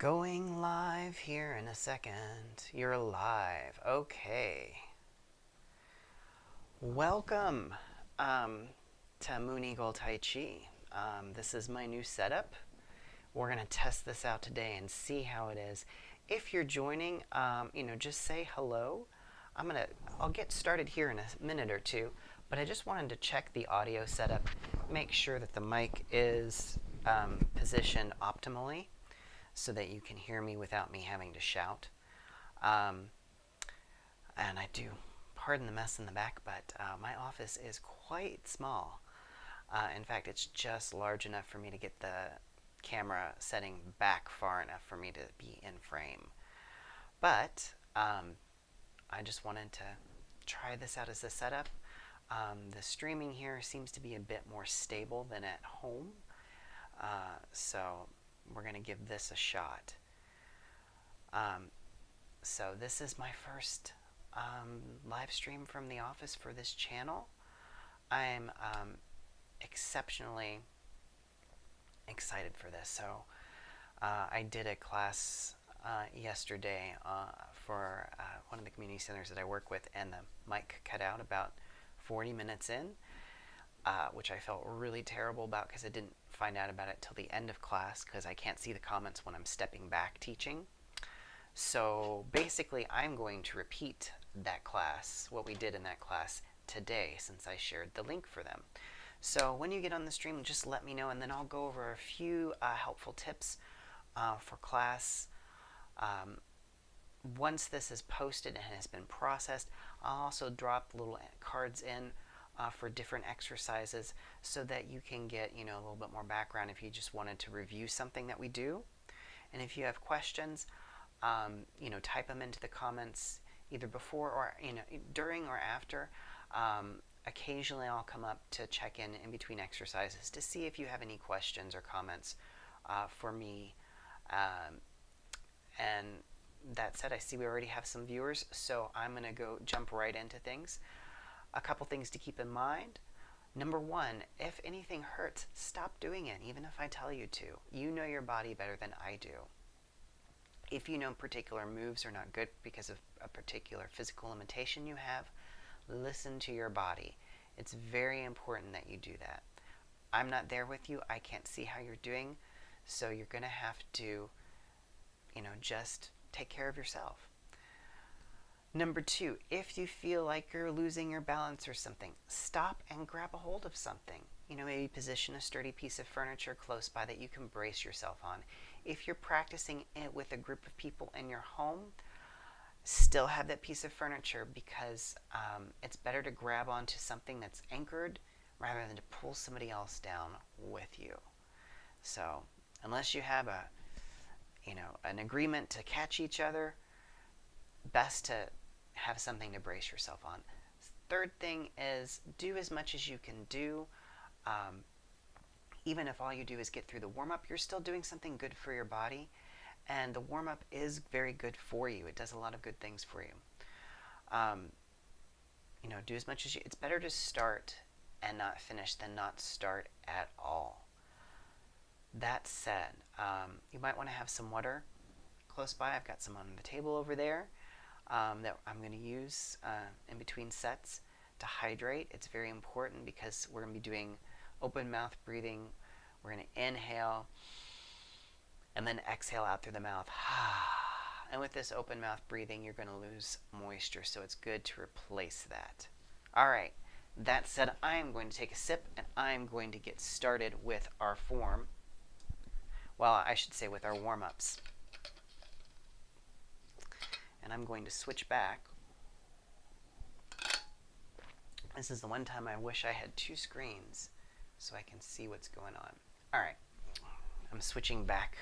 Going live here in a second. You're live. Okay. Welcome to Moon Eagle Tai Chi. This is my new setup. We're going to test this out today and see how it is. If you're joining, just say hello. I'll get started here in a minute or two, but I just wanted to check the audio setup, make sure that the mic is positioned optimally, so that you can hear me without me having to shout. And I do, pardon the mess in the back, but my office is quite small. In fact, it's just large enough for me to get the camera setting back far enough for me to be in frame. But I just wanted to try this out as a setup. The streaming here seems to be a bit more stable than at home. So we're going to give this a shot. So this is my first live stream from the office for this channel. I'm exceptionally excited for this. So I did a class yesterday for one of the community centers that I work with, and the mic cut out about 40 minutes in, which I felt really terrible about because I didn't find out about it till the end of class because I can't see the comments when I'm stepping back teaching. So basically I'm going to repeat that class, what we did in that class today, since I shared the link for them. So when you get on the stream, just let me know, and then I'll go over a few helpful tips for class. Once this is posted and has been processed, I'll also drop little cards in for different exercises so that you can get, a little bit more background if you just wanted to review something that we do. And if you have questions, type them into the comments either before or, during or after. Occasionally I'll come up to check in between exercises to see if you have any questions or comments for me. And that said, I see we already have some viewers, so I'm going to jump right into things. A couple things to keep in mind. Number one, if anything hurts, stop doing it, even if I tell you to. You know your body better than I do. If you know particular moves are not good because of a particular physical limitation you have, listen to your body. It's very important that you do that. I'm not there with you. I can't see how you're doing, so you're going to have to, just take care of yourself. Number two, if you feel like you're losing your balance or something, stop and grab a hold of something. Maybe position a sturdy piece of furniture close by that you can brace yourself on. If you're practicing it with a group of people in your home, still have that piece of furniture, because it's better to grab onto something that's anchored rather than to pull somebody else down with you. So unless you have an agreement to catch each other, best to have something to brace yourself on. Third thing is, do as much as you can do. Even if all you do is get through the warm-up, you're still doing something good for your body, and the warm-up is very good for you. It does a lot of good things for you. Do as much as you. It's better to start and not finish than not start at all. That said, you might want to have some water close by. I've got some on the table over there that I'm going to use in between sets to hydrate. It's very important because we're going to be doing open mouth breathing. We're going to inhale and then exhale out through the mouth. And with this open mouth breathing, you're going to lose moisture, so it's good to replace that. All right, that said, I am going to take a sip, and I'm going to get started with our form. Well, I should say with our warm-ups. And I'm going to switch back. This is the one time I wish I had two screens so I can see what's going on. All right, I'm switching back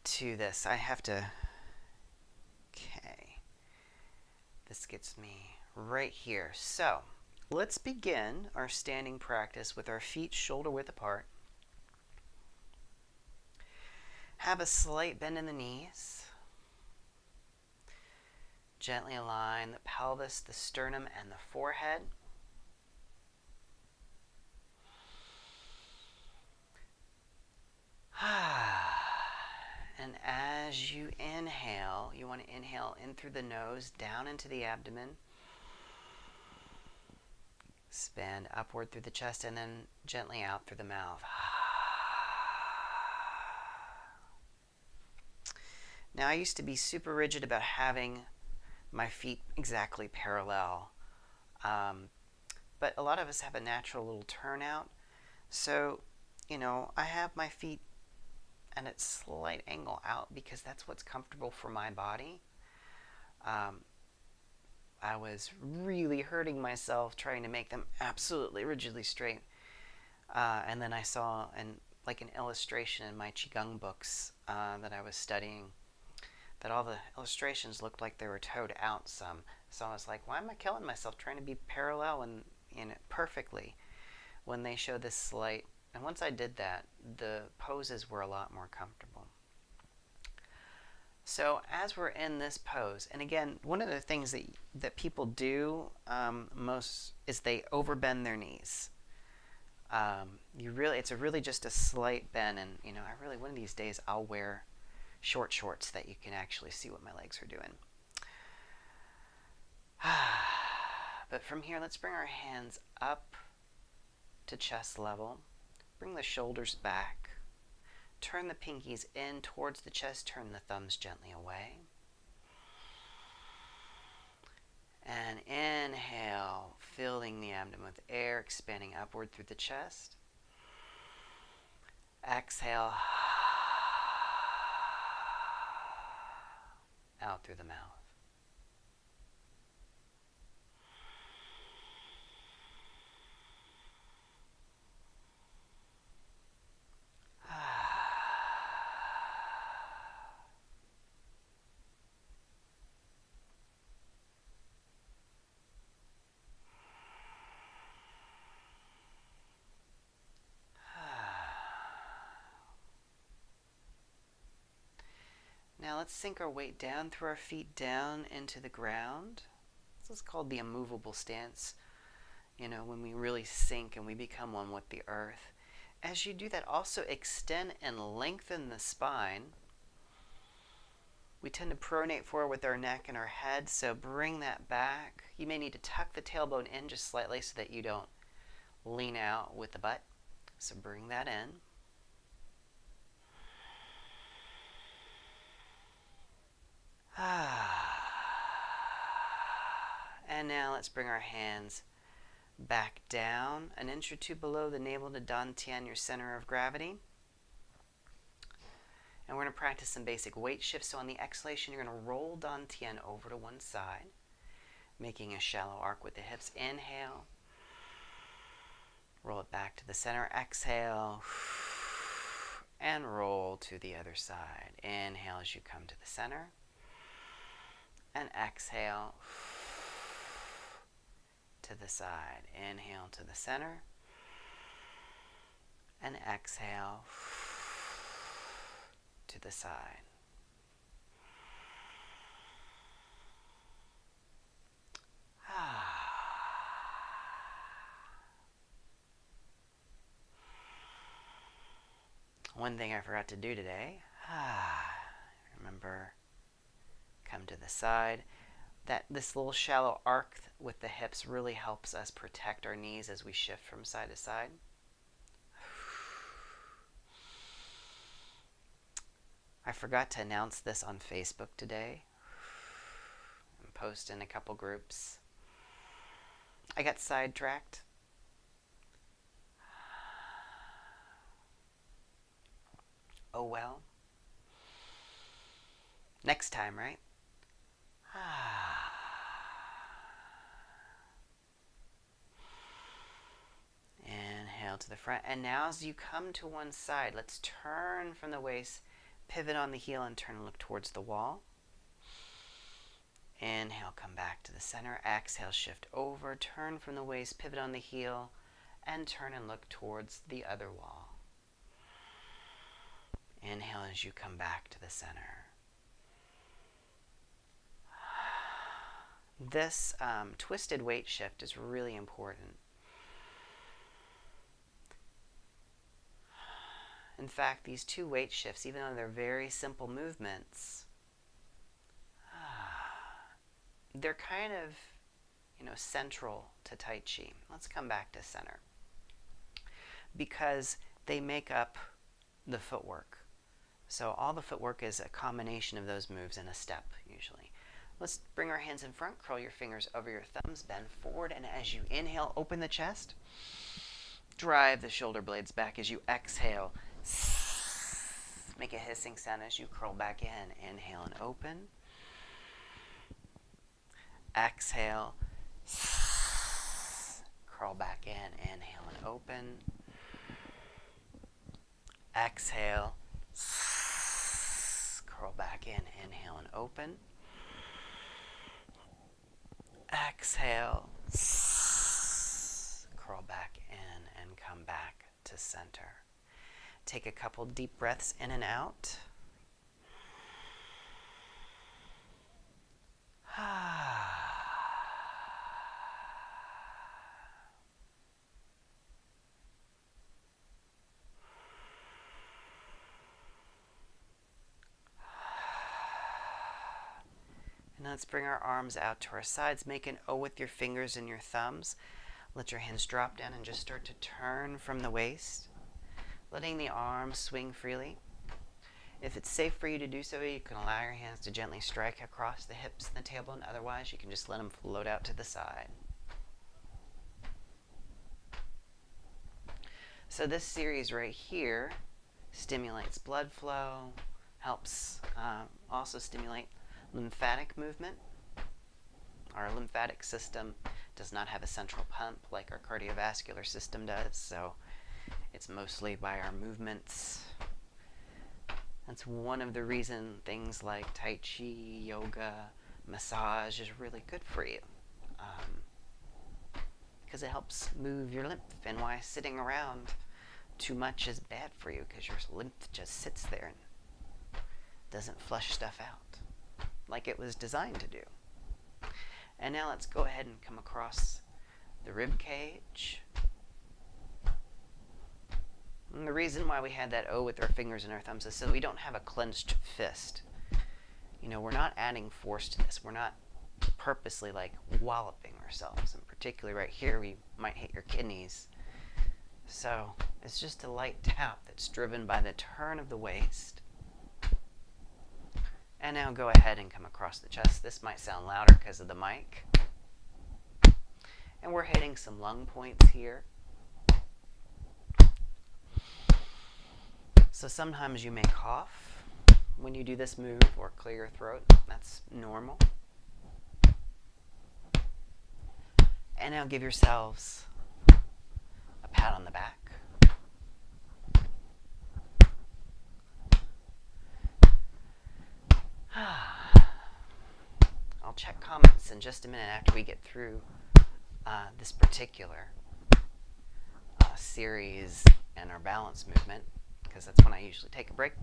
to this. I have to, okay, this gets me right here. So let's begin our standing practice with our feet shoulder width apart. Have a slight bend in the knees. Gently align the pelvis, the sternum, and the forehead. inhale, you want to inhale in through the nose, down into the abdomen. Expand upward through the chest and then gently out through the mouth. Now, I used to be super rigid about having my feet exactly parallel. But a lot of us have a natural little turnout. So, I have my feet at a slight angle out because that's what's comfortable for my body. I was really hurting myself trying to make them absolutely rigidly straight. And then I saw an illustration in my Qigong books that I was studying, that all the illustrations looked like they were toed out some. So I was like, why am I killing myself trying to be parallel and perfectly when they show this slight? And once I did that, the poses were a lot more comfortable. So as we're in this pose, and again, one of the things that people do most is they overbend their knees. It's really just a slight bend, and one of these days I'll wear short shorts that you can actually see what my legs are doing. But from here, let's bring our hands up to chest level. Bring the shoulders back. Turn the pinkies in towards the chest. Turn the thumbs gently away. And inhale, filling the abdomen with air, expanding upward through the chest. Exhale, out through the mouth. Now let's sink our weight down through our feet, down into the ground. This is called the Immovable Stance. When we really sink and we become one with the earth. As you do that, also extend and lengthen the spine. We tend to pronate forward with our neck and our head, so bring that back. You may need to tuck the tailbone in just slightly so that you don't lean out with the butt. So bring that in. And now let's bring our hands back down, an inch or two below the navel to Dantian, your center of gravity. And we're going to practice some basic weight shifts. So on the exhalation, you're going to roll Dantian over to one side, making a shallow arc with the hips. Inhale. Roll it back to the center. Exhale. And roll to the other side. Inhale as you come to the center. And exhale to the side. Inhale to the center. And exhale to the side. One thing I forgot to do today, remember, come to the side. This little shallow arc with the hips really helps us protect our knees as we shift from side to side. I forgot to announce this on Facebook today and post in a couple groups. I got sidetracked. Oh well. Next time, right? Inhale to the front. And now as you come to one side, let's turn from the waist, pivot on the heel, and turn and look towards the wall. Inhale, come back to the center. Exhale, shift over, turn from the waist, pivot on the heel, and turn and look towards the other wall. Inhale as you come back to the center. This twisted weight shift is really important. In fact, these two weight shifts, even though they're very simple movements, they're kind of, central to Tai Chi. Let's come back to center. Because they make up the footwork. So all the footwork is a combination of those moves in a step, usually. Let's bring our hands in front, curl your fingers over your thumbs, bend forward, and as you inhale, open the chest. Drive the shoulder blades back as you exhale. Make a hissing sound as you curl back in. Inhale and open. Exhale. Curl back in. Inhale and open. Exhale. Curl back in. Inhale and open. Exhale. Curl back in and come back to center. Take a couple deep breaths in and out. And let's bring our arms out to our sides. Make an O with your fingers and your thumbs. Let your hands drop down and just start to turn from the waist, letting the arms swing freely. If it's safe for you to do so, you can allow your hands to gently strike across the hips and the tailbone. Otherwise, you can just let them float out to the side. So this series right here stimulates blood flow, helps also stimulate lymphatic movement. Our lymphatic system does not have a central pump like our cardiovascular system does, so it's mostly by our movements. That's one of the reasons things like Tai Chi, yoga, massage is really good for you. Because it helps move your lymph, and why sitting around too much is bad for you, because your lymph just sits there and doesn't flush stuff out like it was designed to do. And now let's go ahead and come across the rib cage. And the reason why we had that O with our fingers and our thumbs is so we don't have a clenched fist. We're not adding force to this. We're not purposely walloping ourselves. And particularly right here, we might hit your kidneys. So it's just a light tap that's driven by the turn of the waist. And now go ahead and come across the chest. This might sound louder because of the mic. And we're hitting some lung points here. So sometimes you may cough when you do this move or clear your throat. That's normal. And now give yourselves a pat on the back. I'll check comments in just a minute after we get through this particular series and our balance movement, because that's when I usually take a break.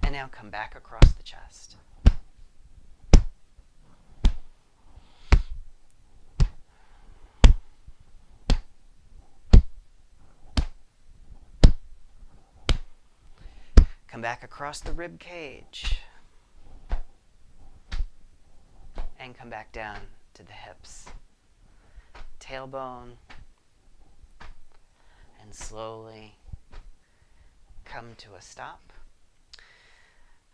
And now come back across the chest. Come back across the rib cage. And come back down to the hips. Tailbone. And slowly come to a stop.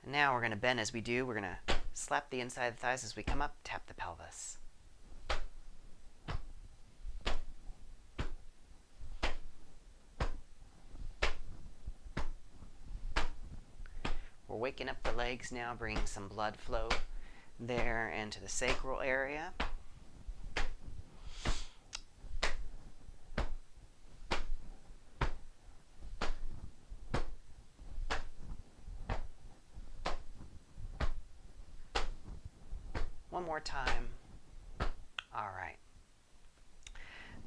And now we're going to bend as we do. We're going to slap the inside of the thighs as we come up, tap the pelvis. We're waking up the legs now, bringing some blood flow there into the sacral area. One more time. All right.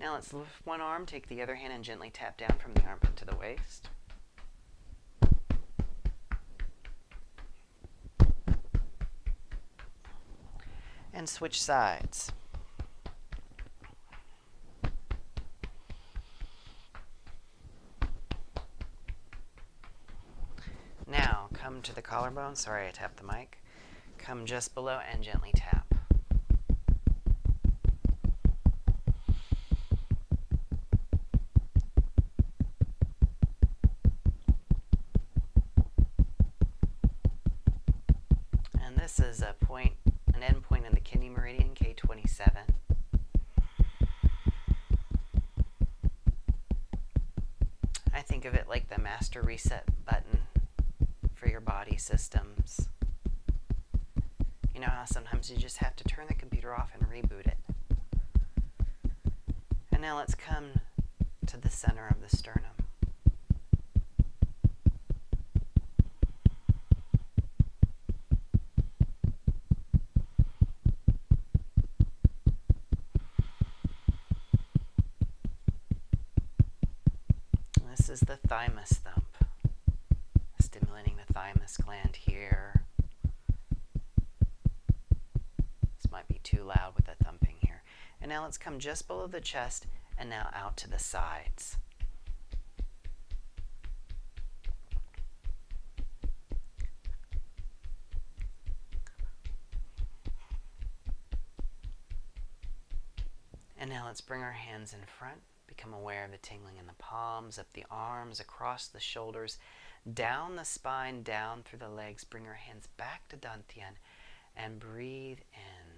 Now let's lift one arm, take the other hand, and gently tap down from the armpit to the waist. And switch sides. Now come to the collarbone. Sorry, I tapped the mic. Come just below and gently tap. And this is an end point in the kidney meridian, K27. I think of it like the master reset button for your body systems. You know how sometimes you just have to turn the computer off and reboot it. And now let's come to the center of the sternum. This is the thymus thump, stimulating the thymus gland here. This might be too loud with the thumping here. And now let's come just below the chest and now out to the sides. And now let's bring our hands in front. Become aware of the tingling in the palms, up the arms, across the shoulders, down the spine, down through the legs. Bring your hands back to Dantian and breathe in.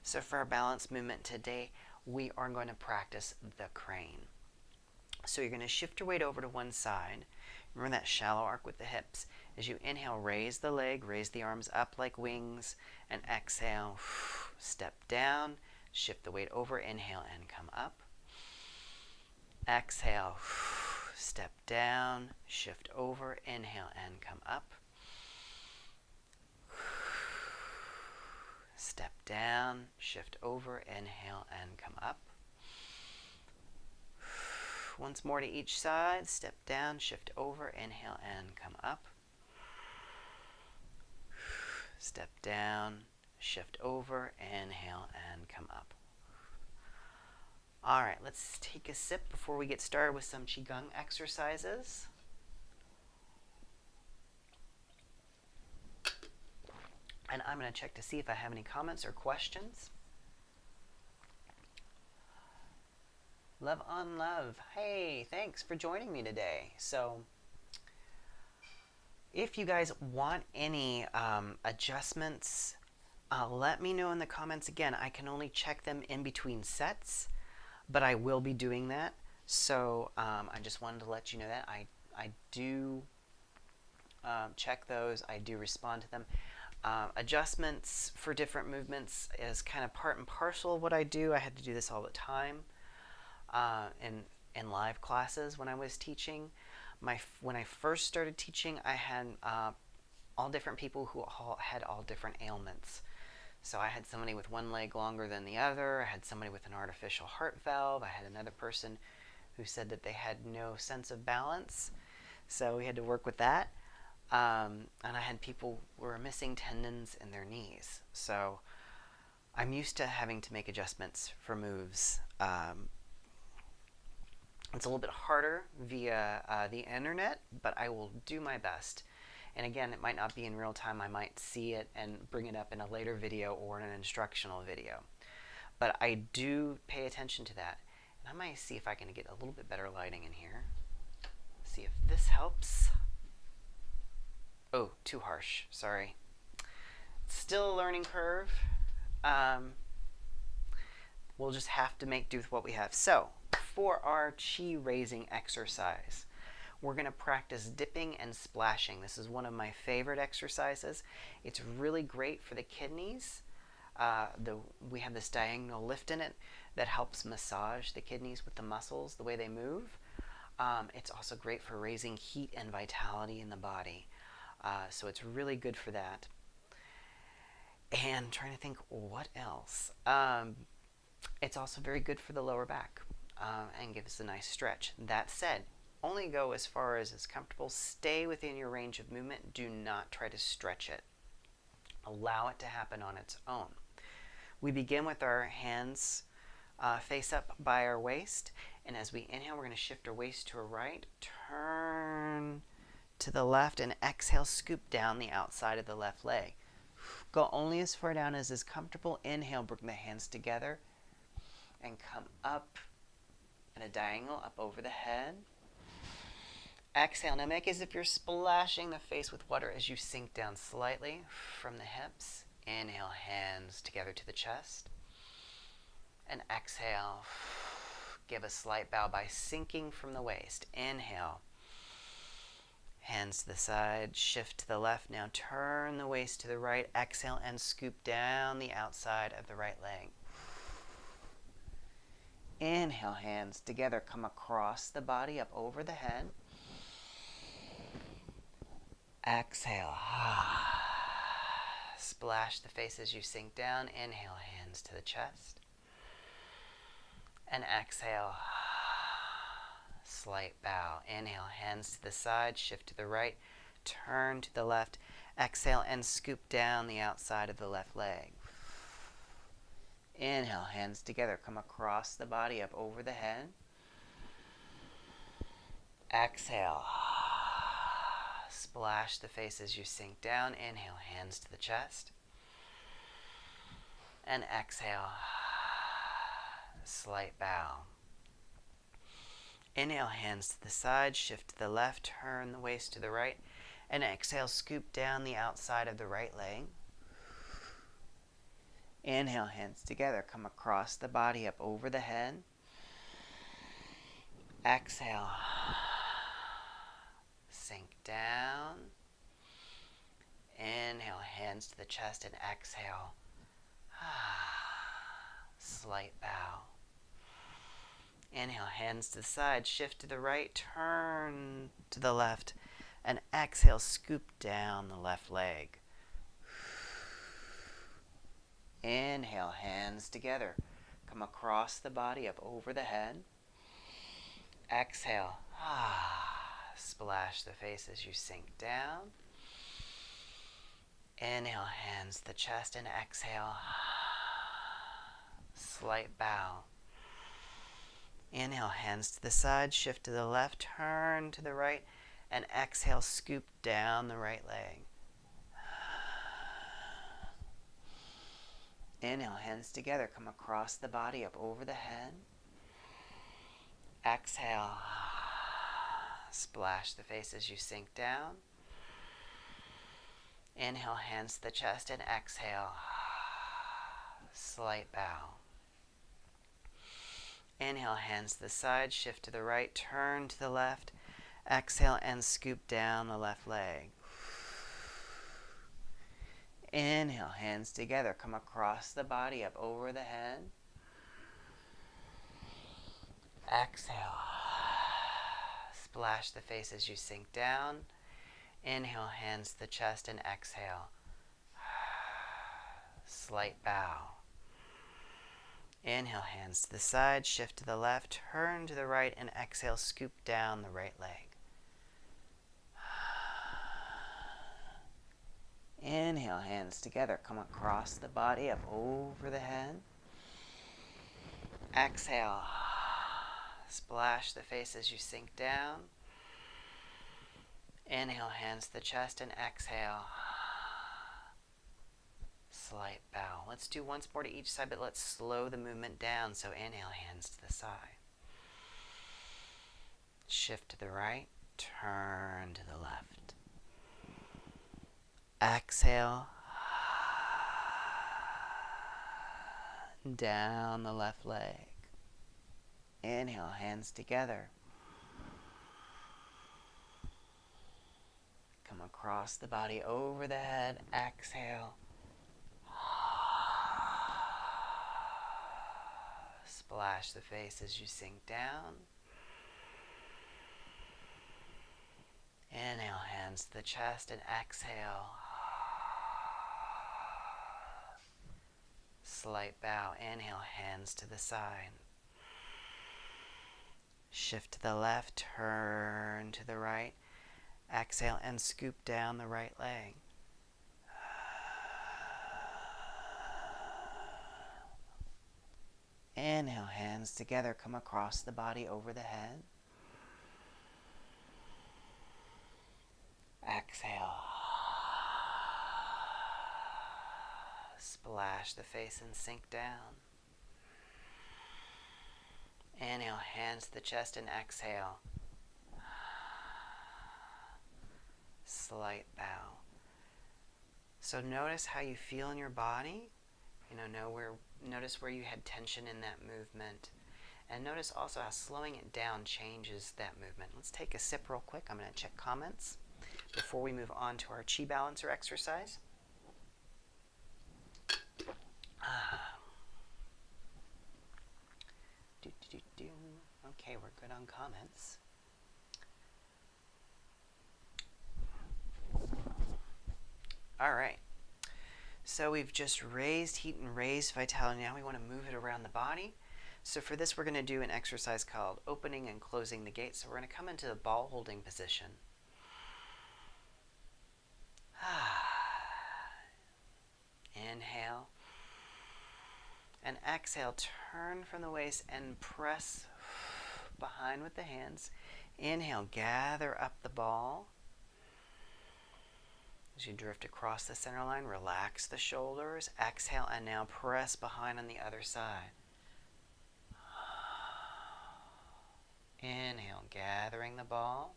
So for our balance movement today, we are going to practice the crane. So you're going to shift your weight over to one side. Remember that shallow arc with the hips. As you inhale, raise the leg, raise the arms up like wings, and exhale, step down, shift the weight over, inhale and come up. Exhale, step down, shift over, inhale and come up. Step down, shift over, inhale, and come up. Once more to each side. Step down, shift over, inhale, and come up. Step down, shift over, inhale, and come up. All right, let's take a sip before we get started with some Qigong exercises. And I'm going to check to see if I have any comments or questions. Love on love. Hey, thanks for joining me today. So, if you guys want any adjustments, let me know in the comments. Again, I can only check them in between sets, but I will be doing that. So, I just wanted to let you know that. I do check those. I do respond to them. Adjustments for different movements is kind of part and parcel of what I do. I had to do this all the time in live classes when I was teaching. When I first started teaching, I had all different people who had all different ailments. So I had somebody with one leg longer than the other. I had somebody with an artificial heart valve. I had another person who said that they had no sense of balance. So we had to work with that. And I had people who were missing tendons in their knees. So I'm used to having to make adjustments for moves. It's a little bit harder via the internet, but I will do my best. And again, it might not be in real time. I might see it and bring it up in a later video or in an instructional video. But I do pay attention to that. And I might see if I can get a little bit better lighting in here. See if this helps. Oh, too harsh. Sorry. Still a learning curve. We'll just have to make do with what we have. So, for our chi raising exercise, we're going to practice dipping and splashing. This is one of my favorite exercises. It's really great for the kidneys. We have this diagonal lift in it that helps massage the kidneys with the muscles, the way they move. It's also great for raising heat and vitality in the body. So it's really good for that. And trying to think what else. It's also very good for the lower back and gives a nice stretch. That said, only go as far as is comfortable. Stay within your range of movement. Do not try to stretch it. Allow it to happen on its own. We begin with our hands face up by our waist. And as we inhale, we're going to shift our waist to our right. Turn to the left and exhale, scoop down the outside of the left leg. Go only as far down as is comfortable. Inhale, bring the hands together and come up in a diagonal up over the head. Exhale. Now make as if you're splashing the face with water as you sink down slightly from the hips. Inhale, hands together to the chest. And exhale. Give a slight bow by sinking from the waist. Inhale. Hands to the side, shift to the left. Now turn the waist to the right. Exhale and scoop down the outside of the right leg. Inhale, hands together, come across the body up over the head. Exhale. Splash the face as you sink down. Inhale, hands to the chest. And exhale. Slight bow. Inhale, hands to the side, shift to the right, turn to the left. Exhale and scoop down the outside of the left leg. Inhale, hands together, come across the body up over the head. Exhale. Splash the face as you sink down. Inhale, hands to the chest. And exhale. Slight bow. Inhale, hands to the side, shift to the left, turn the waist to the right, and exhale, scoop down the outside of the right leg. Inhale, hands together, come across the body up over the head. Exhale. Sink down. Inhale, hands to the chest, and exhale. Slight bow. Inhale, hands to the side, shift to the right, turn to the left, and exhale, scoop down the left leg. Inhale, hands together, come across the body up over the head. Exhale, splash the face as you sink down. Inhale, hands to the chest, and exhale, slight bow. Inhale, hands to the side, shift to the left, turn to the right, and exhale, scoop down the right leg. Inhale, hands together, come across the body up over the head. Exhale, splash the face as you sink down. Inhale, hands to the chest, and exhale, slight bow. Inhale, hands to the side, shift to the right, turn to the left. Exhale and scoop down the left leg. Inhale, hands together, come across the body up over the head. Exhale. Splash the face as you sink down. Inhale, hands to the chest, and exhale. Slight bow. Inhale, hands to the side, shift to the left, turn to the right, and exhale, scoop down the right leg. Inhale, hands together, come across the body up over the head. Exhale, splash the face as you sink down. Inhale, hands to the chest, and exhale. Slight bow. Let's do once more to each side, but let's slow the movement down. So inhale, hands to the side. Shift to the right, turn to the left. Exhale. Down the left leg. Inhale, hands together. Come across the body over the head. Exhale. Splash the face as you sink down. Inhale, hands to the chest, and exhale. Slight bow. Inhale, hands to the side. Shift to the left, turn to the right. Exhale and scoop down the right leg. Inhale, hands together, come across the body over the head. Exhale. Splash the face and sink down. Inhale, hands to the chest, and exhale. Slight bow. So notice how you feel in your body. Notice where you had tension in that movement. And notice also how slowing it down changes that movement. Let's take a sip real quick. I'm going to check comments before we move on to our Chi Balancer exercise. Okay, we're good on comments. All right. So we've just raised heat and raised vitality. Now we want to move it around the body. So for this, we're going to do an exercise called opening and closing the gate. So we're going to come into the ball holding position. Inhale. And exhale, turn from the waist and press behind with the hands. Inhale, gather up the ball. As you drift across the center line, relax the shoulders. Exhale, and now press behind on the other side. Inhale, gathering the ball.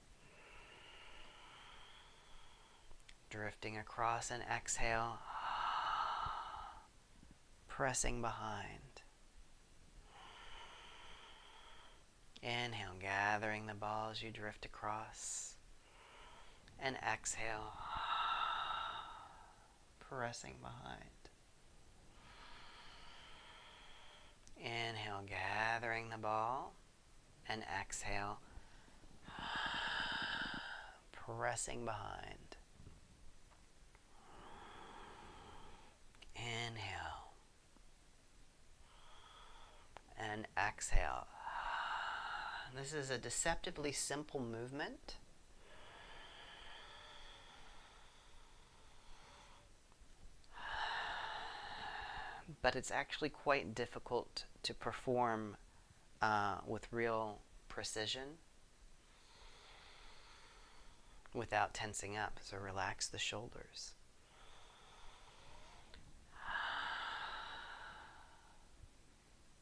Drifting across, and exhale, pressing behind. Inhale, gathering the ball as you drift across. And exhale, pressing behind. Inhale, gathering the ball. And exhale, pressing behind. Inhale. And exhale. This is a deceptively simple movement. But it's actually quite difficult to perform with real precision without tensing up. So relax the shoulders.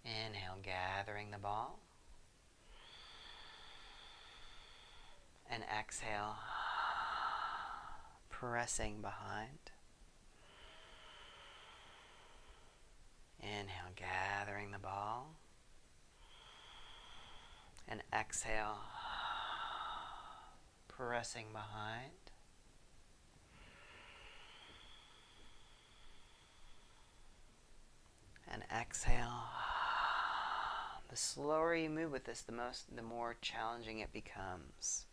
Inhale, gathering the ball. And exhale, pressing behind. Inhale, gathering the ball. And exhale, pressing behind. And exhale. The slower you move with this, the more challenging it becomes.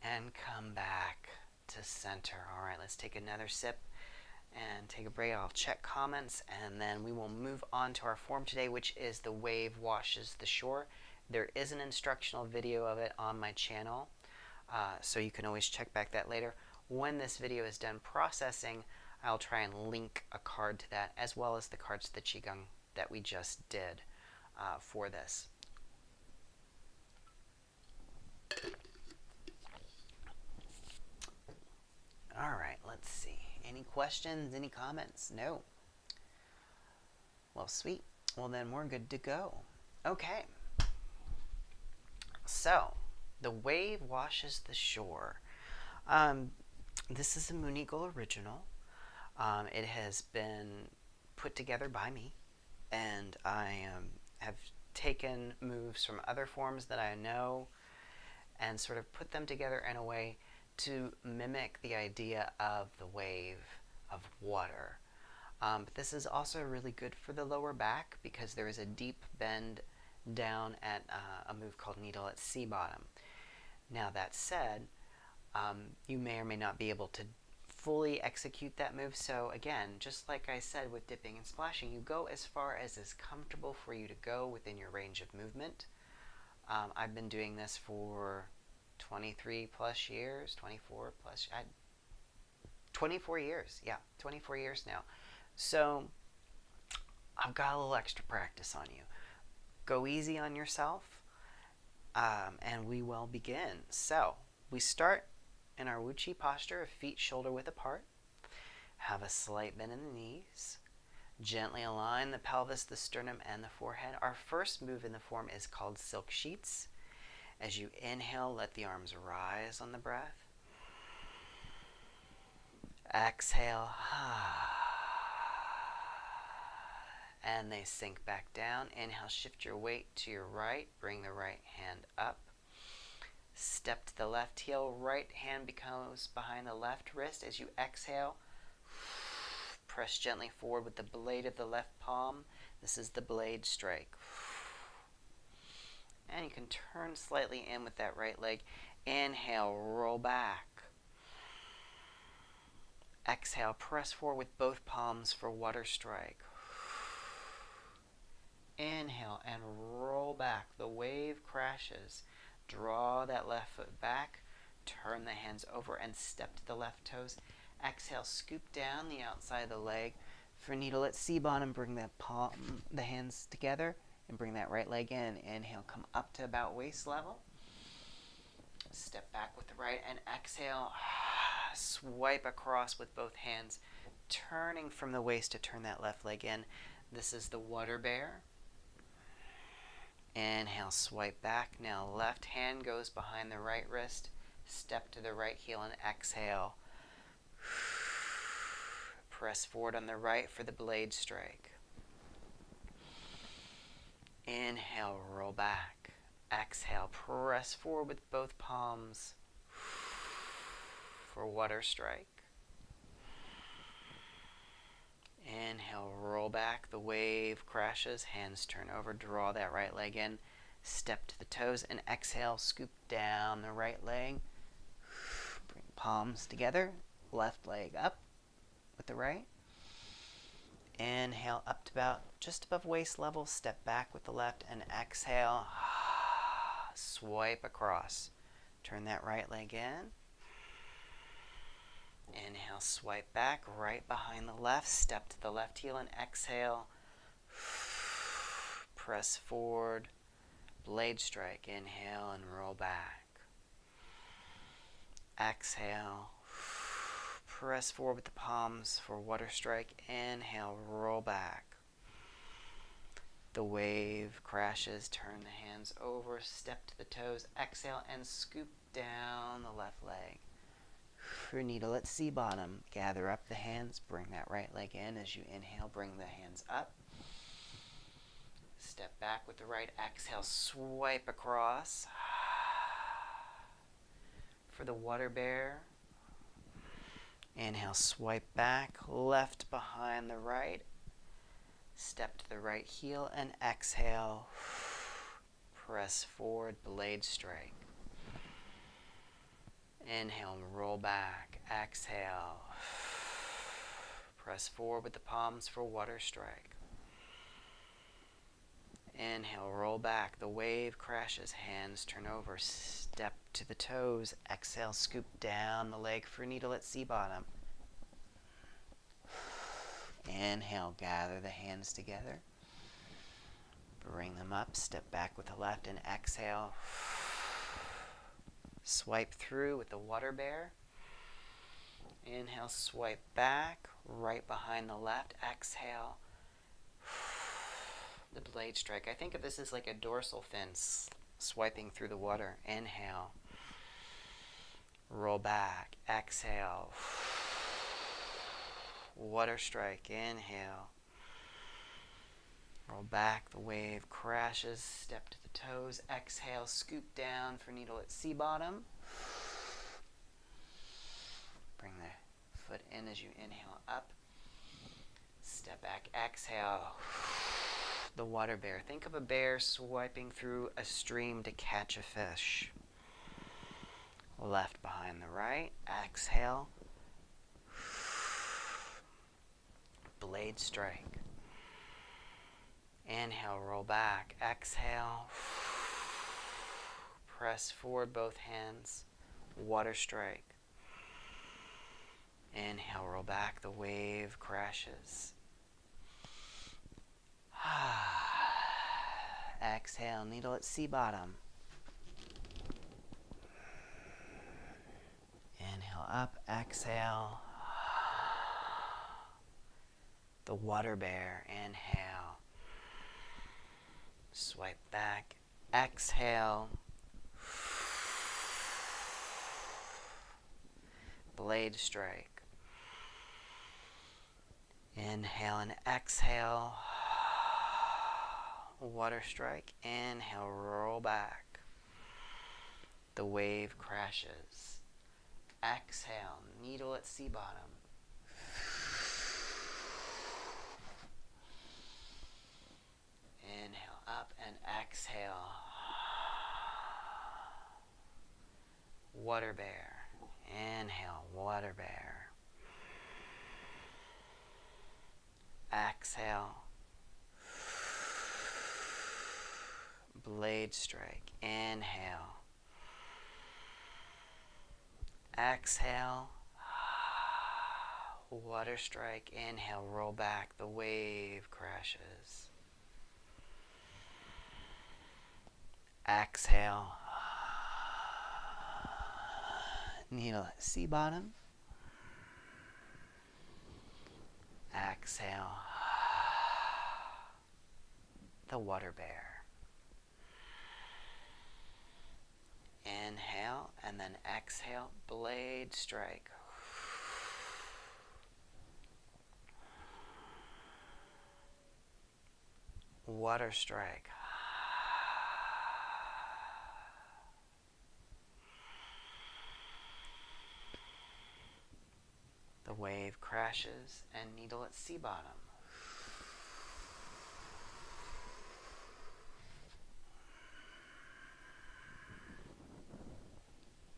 And come back to center. All right, let's take another sip and take a break. I'll check comments, and then we will move on to our form today, which is the wave washes the shore. There is an instructional video of it on my channel, so you can always check back that later. When this video is done processing, I'll try and link a card to that, as well as the cards to the Qigong that we just did for this. All right, let's see. Any questions? Any comments? No. Well, sweet. Well, then we're good to go. Okay. So, the wave washes the shore. This is a Moonigle original. It has been put together by me, and I have taken moves from other forms that I know and sort of put them together in a way to mimic the idea of the wave of water. But this is also really good for the lower back because there is a deep bend down at a move called needle at sea bottom. Now that said, you may or may not be able to fully execute that move. So again, just like I said with dipping and splashing, you go as far as is comfortable for you to go within your range of movement. I've been doing this for 23 plus years, 24 plus, 24 years, yeah, 24 years now. So I've got a little extra practice on you. Go easy on yourself, and we will begin. So we start in our Wu-Chi posture of feet shoulder width apart. Have a slight bend in the knees. Gently align the pelvis, the sternum, and the forehead. Our first move in the form is called silk sheets. As you inhale, let the arms rise on the breath. Exhale. And they sink back down. Inhale, shift your weight to your right. Bring the right hand up. Step to the left heel. Right hand becomes behind the left wrist. As you exhale, press gently forward with the blade of the left palm. This is the blade strike. And you can turn slightly in with that right leg. Inhale, roll back. Exhale, press forward with both palms for water strike. Inhale and roll back. The wave crashes. Draw that left foot back. Turn the hands over and step to the left toes. Exhale, scoop down the outside of the leg. For needle at sea bottom, bring the hands together and bring that right leg in. Inhale, come up to about waist level. Step back with the right and exhale. Swipe across with both hands, turning from the waist to turn that left leg in. This is the water bear. Inhale, swipe back. Now left hand goes behind the right wrist. Step to the right heel and exhale. Press forward on the right for the blade strike. Inhale, roll back. Exhale, press forward with both palms for water strike. Inhale, roll back. The wave crashes. Hands turn over. Draw that right leg in. Step to the toes and exhale. Scoop down the right leg. Bring palms together. Left leg up with the right. Inhale up to about just above waist level. Step back with the left and exhale. Swipe across. Turn that right leg in. Inhale, swipe back, right behind the left. Step to the left heel and exhale. Press forward. Blade strike. Inhale and roll back. Exhale. Press forward with the palms for water strike. Inhale, roll back. The wave crashes. Turn the hands over. Step to the toes. Exhale and scoop down the left leg. For needle at sea bottom, gather up the hands, bring that right leg in. As you inhale, bring the hands up. Step back with the right. Exhale, swipe across. For the water bear, inhale, swipe back, left behind the right. Step to the right heel and exhale. Press forward, blade strike. Inhale and roll back. Exhale. Press forward with the palms for water strike. Inhale, roll back. The wave crashes. Hands turn over. Step to the toes. Exhale, scoop down the leg for needle at sea bottom. Inhale, gather the hands together. Bring them up. Step back with the left and exhale. Swipe through with the water bear. Inhale, swipe back, right behind the left. Exhale. The blade strike. I think of this as like a dorsal fin swiping through the water. Inhale. Roll back. Exhale. Water strike. Inhale. Roll back, the wave crashes, step to the toes, exhale, scoop down for needle at sea bottom. Bring the foot in as you inhale up. Step back, exhale. The water bear. Think of a bear swiping through a stream to catch a fish. Left behind the right, exhale. Blade strike. Inhale, roll back, exhale. Press forward both hands, water strike. Inhale, roll back, the wave crashes. Exhale, needle at sea bottom. Inhale up, exhale. The water bear, inhale. Swipe back, exhale. Blade strike. Inhale and exhale. Water strike. Inhale, roll back. The wave crashes. Exhale, needle at sea bottom. Inhale up and exhale. Water bear. Inhale, water bear. Exhale. Blade strike. Inhale. Exhale. Water strike. Inhale, roll back. The wave crashes. Exhale. Needle at sea bottom. Exhale. The water bear. Inhale and then exhale. Blade strike. Water strike. The wave crashes and needle at sea bottom.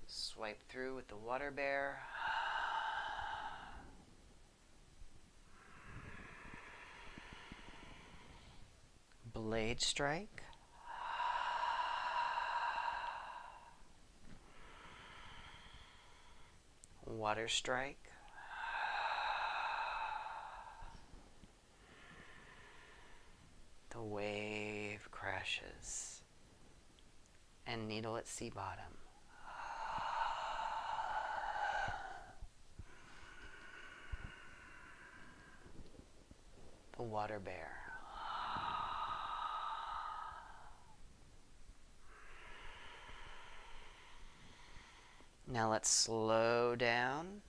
Swipe through with the water bear. Blade strike. Water strike. The wave crashes and needle at sea bottom. The water bear. Now let's slow down.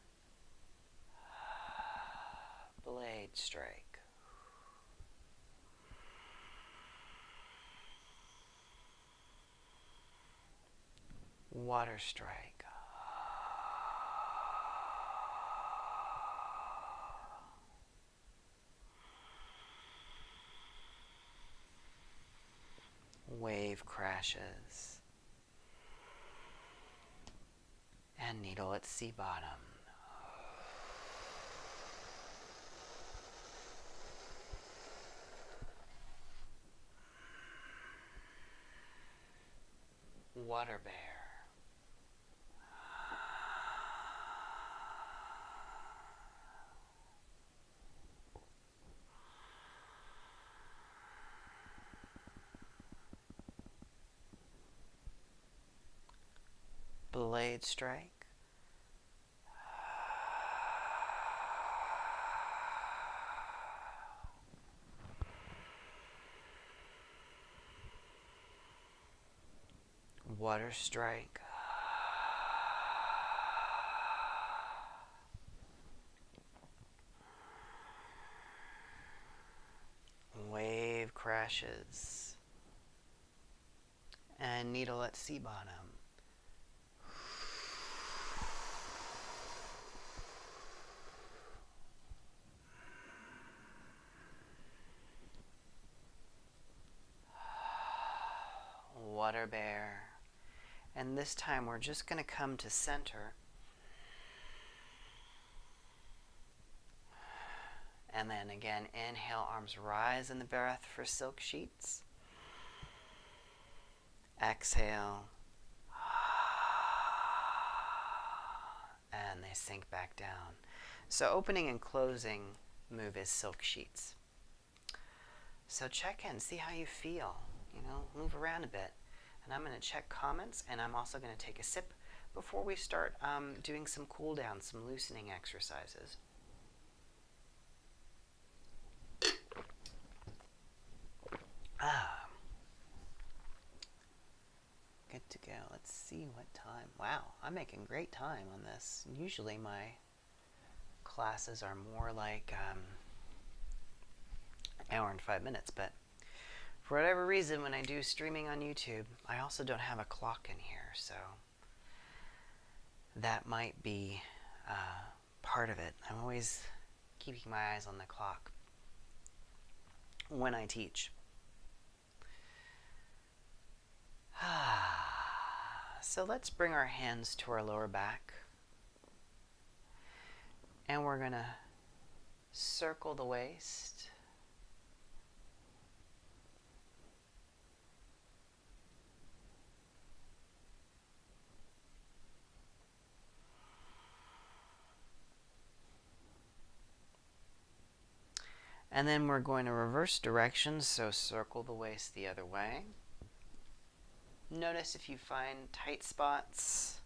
Blade strike. Water strike. Wave crashes. And needle at sea bottom. Water bear. Blade strike. Water strike. Wave crash. brushes. And needle at sea bottom. Water bear. And this time we're just going to come to center. And then again, inhale, arms rise in the breath for silk sheets. Exhale. And they sink back down. So opening and closing move is silk sheets. So check in, see how you feel. Move around a bit. And I'm going to check comments, and I'm also going to take a sip before we start doing some cool down, some loosening exercises. Good to go. Let's see what time. Wow, I'm making great time on this. Usually my classes are more like an hour and 5 minutes, but for whatever reason, when I do streaming on YouTube, I also don't have a clock in here, so that might be part of it. I'm always keeping my eyes on the clock when I teach. So let's bring our hands to our lower back, and we're going to circle the waist. And then we're going to reverse directions, so circle the waist the other way. Notice if you find tight spots.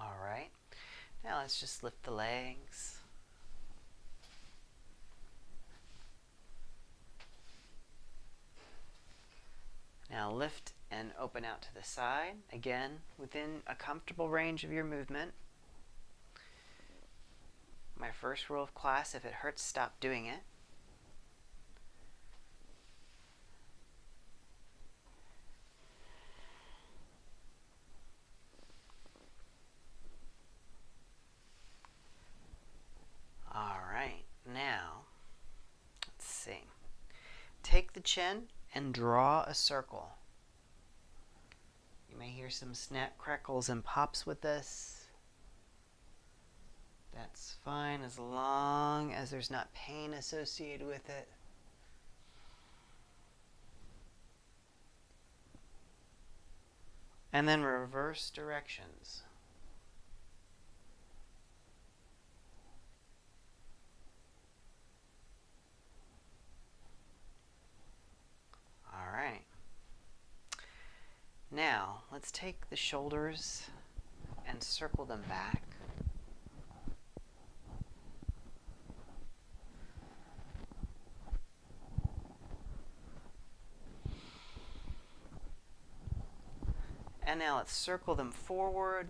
All right. Now let's just lift the legs. Now lift and open out to the side, again, within a comfortable range of your movement. My first rule of class, if it hurts, stop doing it. All right, now, let's see. Take the chin and draw a circle. You may hear some snap, crackles, and pops with this. That's fine as long as there's not pain associated with it. And then reverse directions. All right. Now, let's take the shoulders and circle them back. And now let's circle them forward.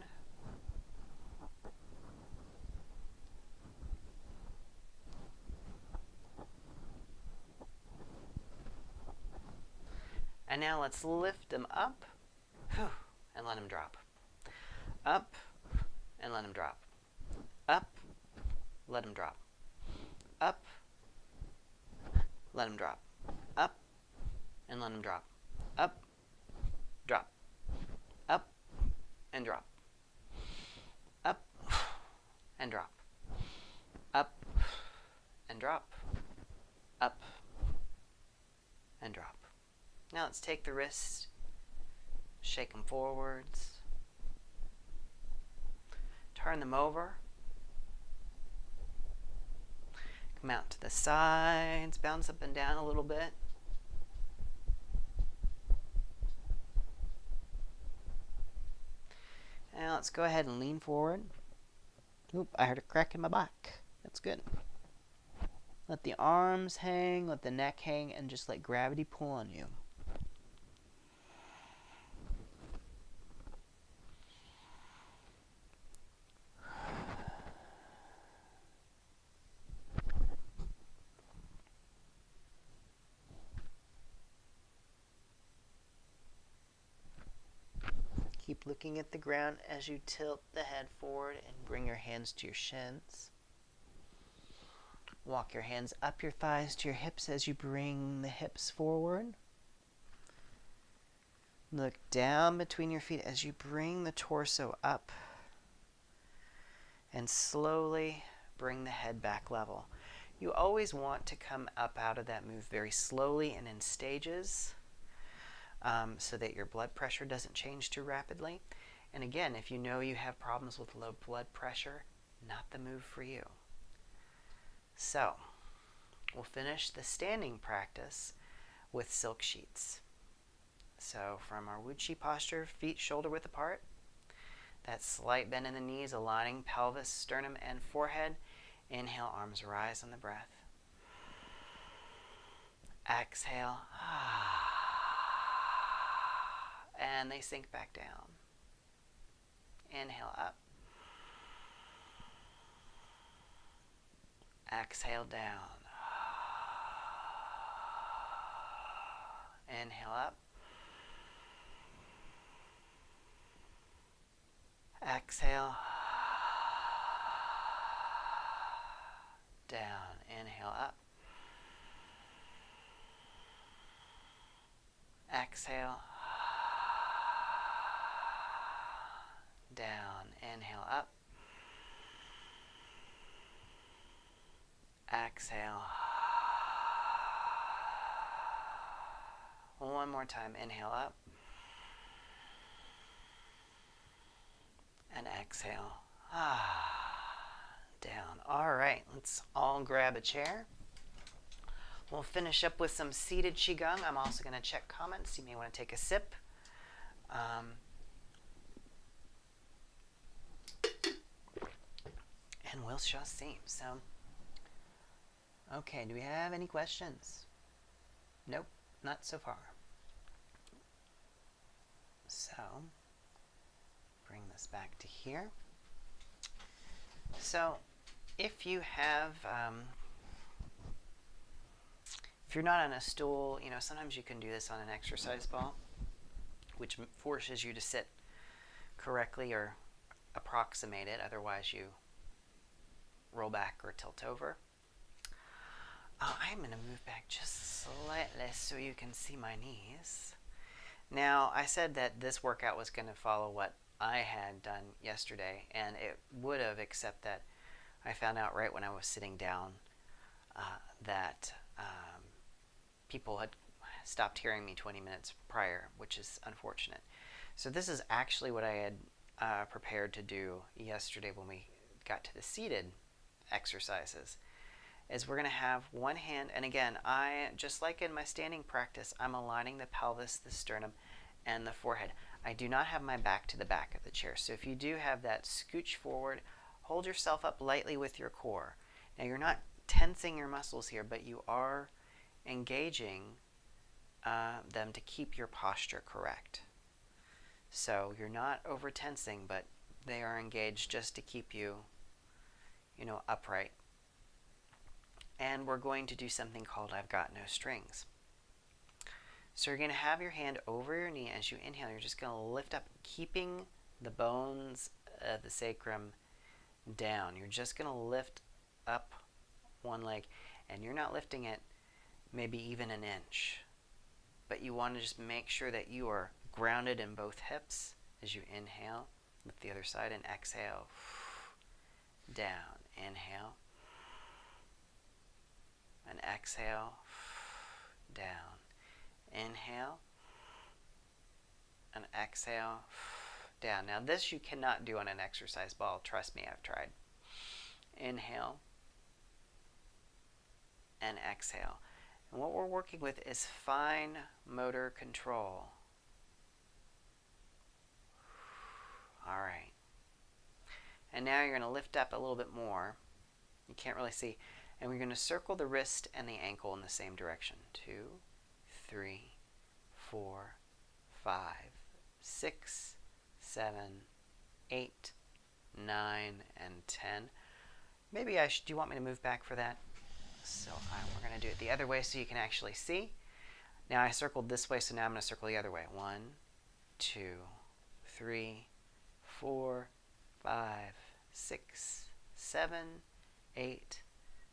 And now let's lift them up and let them drop. Up and let them drop. Up, let them drop. Up, let them drop. Up and let them drop. Up, drop. Up and drop. Up and drop. Up and drop. Up and drop. Now let's take the wrists, shake them forwards, turn them over, come out to the sides, bounce up and down a little bit. Now let's go ahead and lean forward. Oop, I heard a crack in my back. That's good. Let the arms hang, let the neck hang, and just let gravity pull on you. Keep looking at the ground as you tilt the head forward and bring your hands to your shins. Walk your hands up your thighs to your hips as you bring the hips forward. Look down between your feet as you bring the torso up. And slowly bring the head back level. You always want to come up out of that move very slowly and in stages, so that your blood pressure doesn't change too rapidly. And again, if you know you have problems with low blood pressure, not the move for you. So, we'll finish the standing practice with silk sheets. So, from our Wuchi posture, feet shoulder width apart, that slight bend in the knees, aligning pelvis, sternum, and forehead. Inhale, arms rise on the breath. Exhale. And they sink back down. Inhale up. Exhale down. Inhale up. Exhale. Down. Inhale up. Exhale. Down. Inhale up. Exhale. One more time. Inhale up. And exhale. Down. All right, let's all grab a chair. We'll finish up with some seated Qigong. I'm also going to check comments. You may want to take a sip. And we'll shall see. So, okay, do we have any questions? Nope, not so far. So, bring this back to here. So, if you have, if you're not on a stool, you know, sometimes you can do this on an exercise ball, which forces you to sit correctly or approximate it. Otherwise, you roll back or tilt over. I'm going to move back just slightly so you can see my knees. Now, I said that this workout was going to follow what I had done yesterday, and it would have, except that I found out right when I was sitting down that people had stopped hearing me 20 minutes prior, which is unfortunate. So this is actually what I had prepared to do yesterday when we got to the seated exercises. Is we're going to have one hand, and again, I, just like in my standing practice, I'm aligning the pelvis, the sternum, and the forehead. I do not have my back to the back of the chair. So if you do have that, scooch forward, hold yourself up lightly with your core. Now you're not tensing your muscles here, but you are engaging them to keep your posture correct. So you're not over tensing, but they are engaged just to keep you, you know, upright. And we're going to do something called I've Got No Strings. So you're going to have your hand over your knee as you inhale. You're just going to lift up, keeping the bones of the sacrum down. You're just going to lift up one leg, and you're not lifting it maybe even an inch. But you want to just make sure that you are grounded in both hips as you inhale. Lift the other side and exhale. Down. Inhale. And exhale, down. Inhale, and exhale, down. Now this you cannot do on an exercise ball. Trust me, I've tried. Inhale, and exhale. And what we're working with is fine motor control. All right. And now you're going to lift up a little bit more. You can't really see. And we're going to circle the wrist and the ankle in the same direction. 2, 3, 4, 5, 6, 7, 8, 9, and 10. Maybe do you want me to move back for that? So we're going to do it the other way so you can actually see. Now I circled this way, so now I'm going to circle the other way. 1, 2, 3, 4, 5, 6, 7, 8,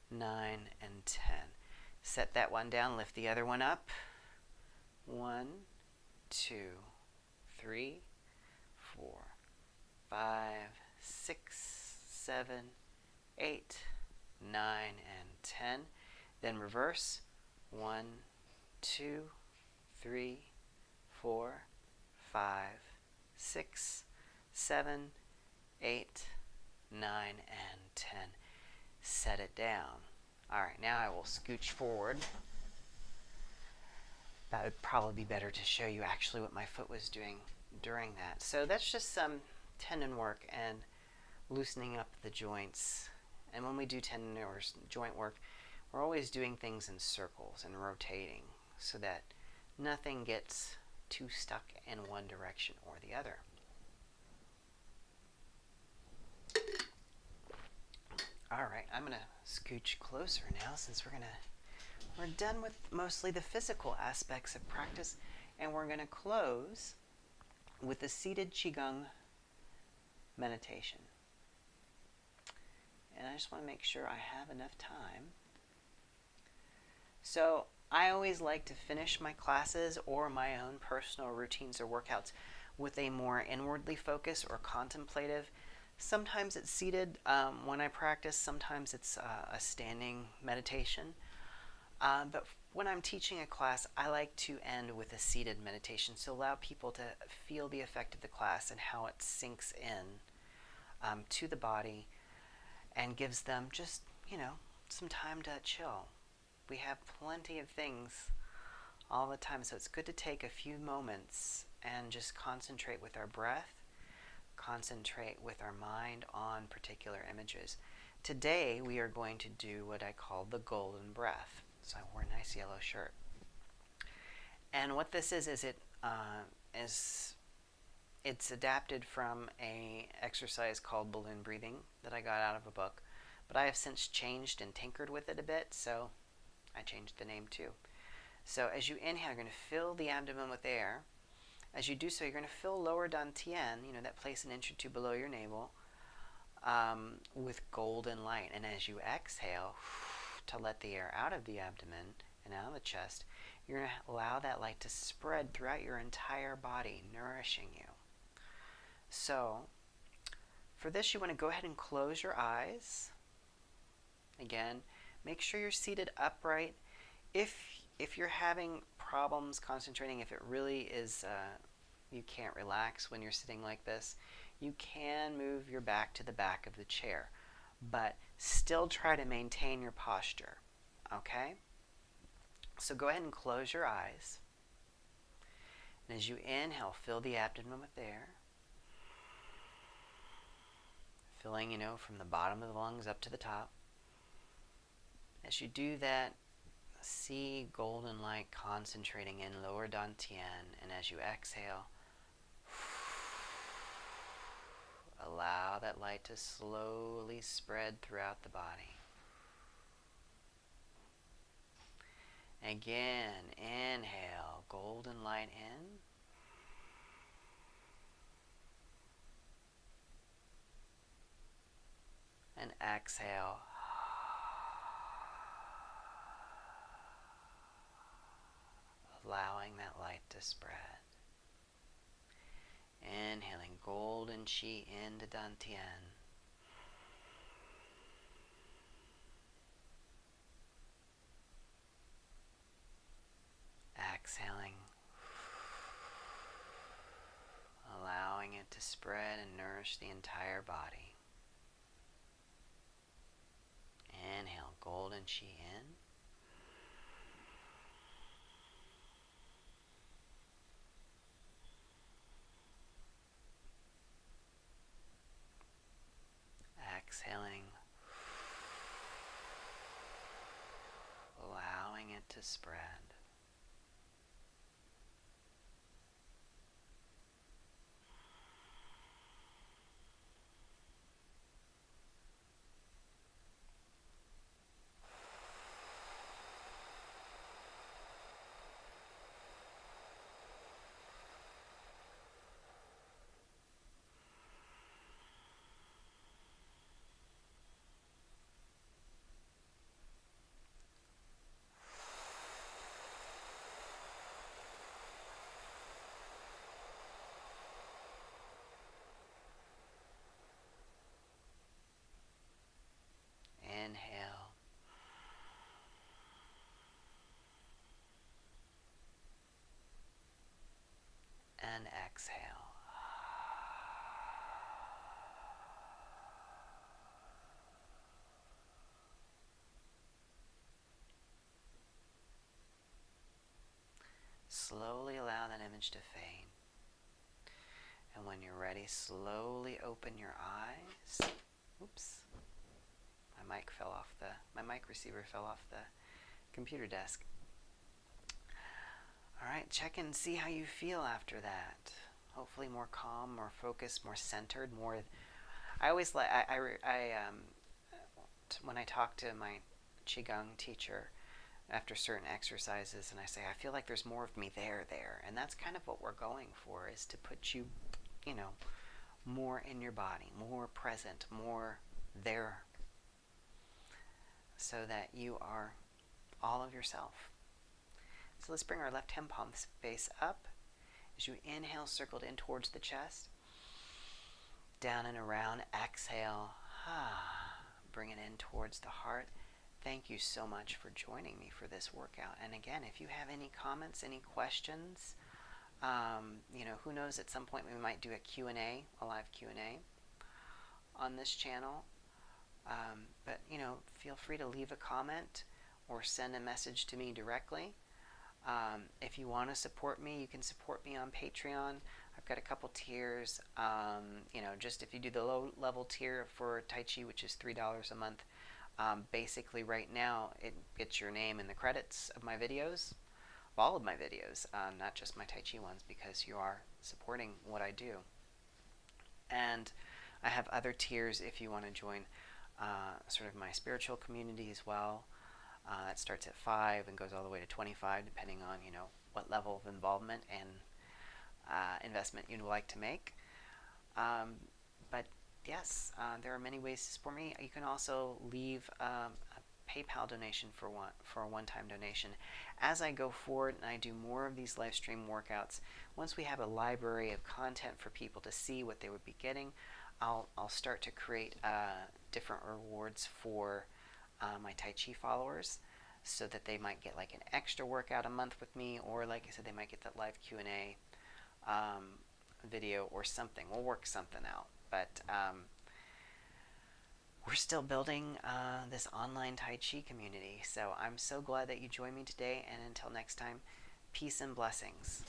9, and 10. Set that one down, lift the other one up. 1, 2, 3, 4, 5, 6, 7, 8, 9, and 10. Then reverse. 1, 2, 3, 4, 5, 6, 7, 8, 9, and 10. Set it down. Alright, now I will scooch forward. That would probably be better to show you actually what my foot was doing during that. So that's just some tendon work and loosening up the joints. And when we do tendon or joint work, we're always doing things in circles and rotating so that nothing gets too stuck in one direction or the other. All right, I'm going to scooch closer now since we're done with mostly the physical aspects of practice, and we're going to close with the seated Qigong meditation. And I just want to make sure I have enough time. So I always like to finish my classes or my own personal routines or workouts with a more inwardly focused or contemplative. Sometimes it's seated when I practice, sometimes it's a standing meditation. But when I'm teaching a class, I like to end with a seated meditation to allow people to feel the effect of the class and how it sinks in to the body and gives them just, some time to chill. We have plenty of things all the time, so it's good to take a few moments and just concentrate with our breath, concentrate with our mind on particular images. Today we are going to do what I call the golden breath. So I wore a nice yellow shirt. And what this is it's adapted from a exercise called balloon breathing that I got out of a book. But I have since changed and tinkered with it a bit, so I changed the name too. So as you inhale, you're going to fill the abdomen with air. As you do so, you're going to fill lower dantian, that place an inch or two below your navel, with golden light. And as you exhale, to let the air out of the abdomen and out of the chest, you're going to allow that light to spread throughout your entire body, nourishing you. So, for this, you want to go ahead and close your eyes. Again, make sure you're seated upright. If you're having problems concentrating, if it really is, you can't relax when you're sitting like this, you can move your back to the back of the chair, but still try to maintain your posture, okay? So go ahead and close your eyes. And as you inhale, fill the abdomen with air. Filling, from the bottom of the lungs up to the top. As you do that, see golden light concentrating in lower dantian, and as you exhale, allow that light to slowly spread throughout the body. Again, inhale, golden light in. And exhale. Allowing that light to spread. Inhaling golden chi into dantian. Exhaling. Allowing it to spread and nourish the entire body. Inhale golden chi in. Exhaling. to spread. Inhale. And exhale. Slowly allow that image to fade. And when you're ready, slowly open your eyes. Oops. My mic receiver fell off the computer desk. All right, check and see how you feel after that. Hopefully more calm, more focused, more centered, more. I always like when I talk to my Qigong teacher after certain exercises, and I say I feel like there's more of me there, and that's kind of what we're going for, is to put you, more in your body, more present, more there, so that you are all of yourself. So let's bring our left hand palm face up. As you inhale, circled in towards the chest. Down and around, exhale. Bring it in towards the heart. Thank you so much for joining me for this workout. And again, if you have any comments, any questions, who knows, at some point we might do a Q&A, a live Q&A on this channel. But, feel free to leave a comment or send a message to me directly. If you want to support me, you can support me on Patreon. I've got a couple tiers. Just if you do the low level tier for Tai Chi, which is $3 a month, basically right now it gets your name in the credits of my videos, of all of my videos, not just my Tai Chi ones, because you are supporting what I do. And I have other tiers if you want to join sort of my spiritual community as well. That starts at $5 and goes all the way to $25, depending on what level of involvement and investment you'd like to make. But yes, there are many ways to support me. You can also leave a PayPal donation for a one-time donation. As I go forward and I do more of these live stream workouts, once we have a library of content for people to see what they would be getting, I'll start to create different rewards for my Tai Chi followers, so that they might get like an extra workout a month with me, or like I said, they might get that live Q&A video or something. We'll work something out. But we're still building this online Tai Chi community. So I'm so glad that you joined me today, and until next time, peace and blessings.